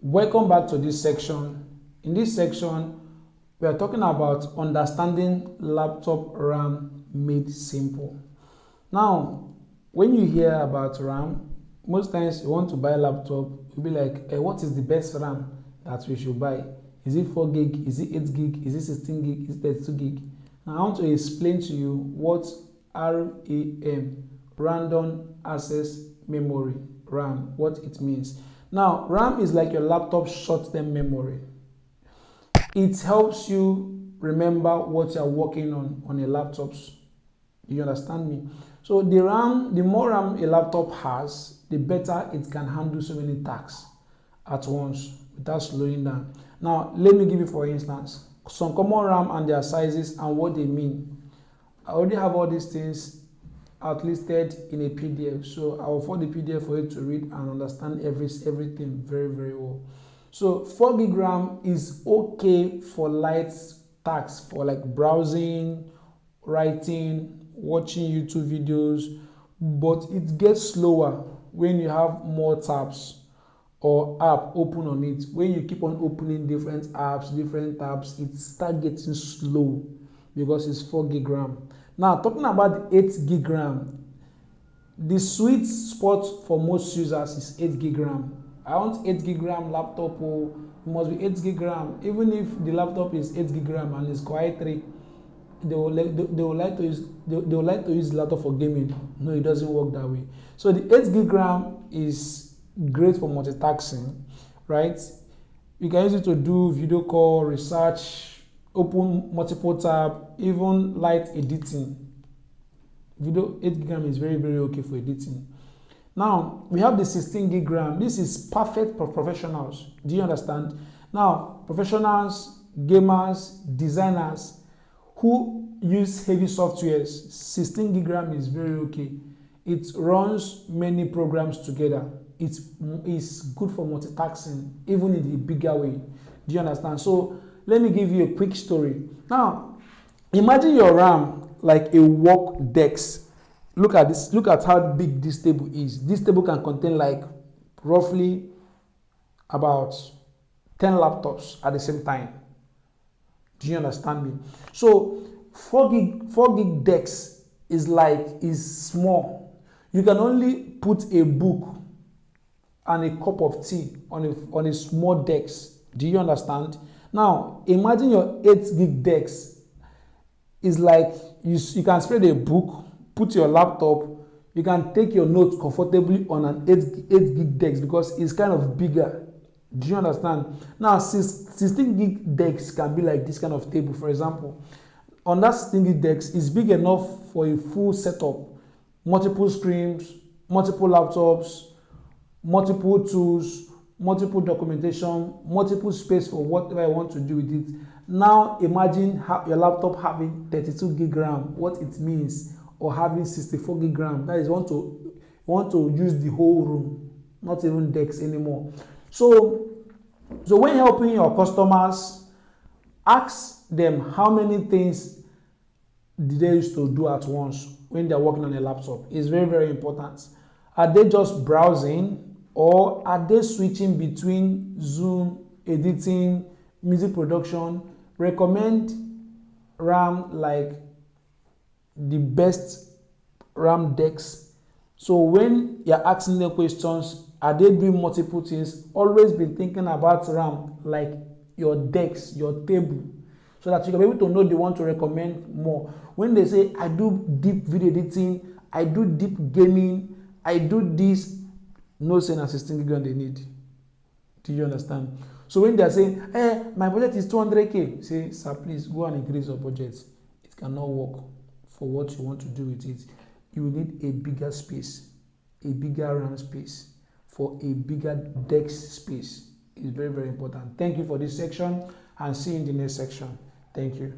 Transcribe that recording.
Welcome back to this section. In this section, we are talking about understanding laptop RAM made simple. Now, when you hear about RAM, most times you want to buy a laptop, you'll be like, what is the best RAM that we should buy? Is it 4 gig? Is it 8 gig? Is it 16 gig? Is it 32 gig? Now, I want to explain to you what RAM, Random Access Memory, RAM, what it means. Now, RAM is like your laptop short-term memory. It helps you remember what you're working on your laptops. Do you understand me? So the more RAM a laptop has, the better it can handle so many tasks at once without slowing down. Now, let me give you, for instance, some common RAM and their sizes and what they mean. I already have all these things listed in a PDF, so I will forward the PDF for you to read and understand everything very, very well. So 4 gig RAM is okay for light tasks, for like browsing, writing, watching YouTube videos, but it gets slower when you have more tabs or app open on it. When you keep on opening different apps, different tabs, it starts getting slow because it's 4 gig RAM. Now, talking about the 8 gig RAM, the sweet spot for most users is 8 gig RAM. I want 8 gig RAM laptop, it must be 8 gig RAM. Even if the laptop is 8 gig RAM and it's Core i3, they will like to use the laptop for gaming. No, it doesn't work that way. So the 8 gig RAM is great for multitasking, right? You can use it to do video call, research, open multiple tabs, even light editing. 8 gig RAM is very, very okay for editing. Now, we have the 16 gig RAM. This is perfect for professionals. Do you understand? Now, professionals, gamers, designers who use heavy softwares, 16 gig RAM is very okay. It runs many programs together. It is good for multitasking, even in a bigger way. Do you understand? So, let me give you a quick story. Now, imagine your RAM like a work desk. Look at this. Look at how big this table is. This table can contain like roughly about 10 laptops at the same time. Do you understand me? So 4 gig desk is small. You can only put a book and a cup of tea on a small desk. Do you understand? Now, imagine your 8 gig desk is like you can spread a book, put your laptop, you can take your notes comfortably on an 8 gig desk because it's kind of bigger. Do you understand? Now, 16 gig desk can be like this kind of table. For example, on that 16 gig desk is big enough for a full setup, multiple screens, multiple laptops, multiple tools, multiple documentation, multiple space for whatever I want to do with it. Now imagine your laptop having 32 gig RAM, what it means, or having 64 gig RAM. That is, you want to use the whole room, not even decks anymore. So when helping your customers, ask them how many things did they used to do at once when they're working on a laptop. It's very, very important. Are they just browsing, or are they switching between Zoom, editing, music production? Recommend RAM like the best RAM decks. So when you're asking them questions, are they doing multiple things? Always be thinking about RAM like your decks, your table, so that you can be able to know the one to recommend more. When they say, I do deep video editing, I do deep gaming, I do this, no saying a 16 gig RAM they need. Do you understand? So when they are saying, my budget is 200k, say, sir, please go and increase your budget. It cannot work for what you want to do with it. You will need a bigger space, a bigger RAM space, for a bigger desk space. It's very, very important. Thank you for this section, and see you in the next section. Thank you.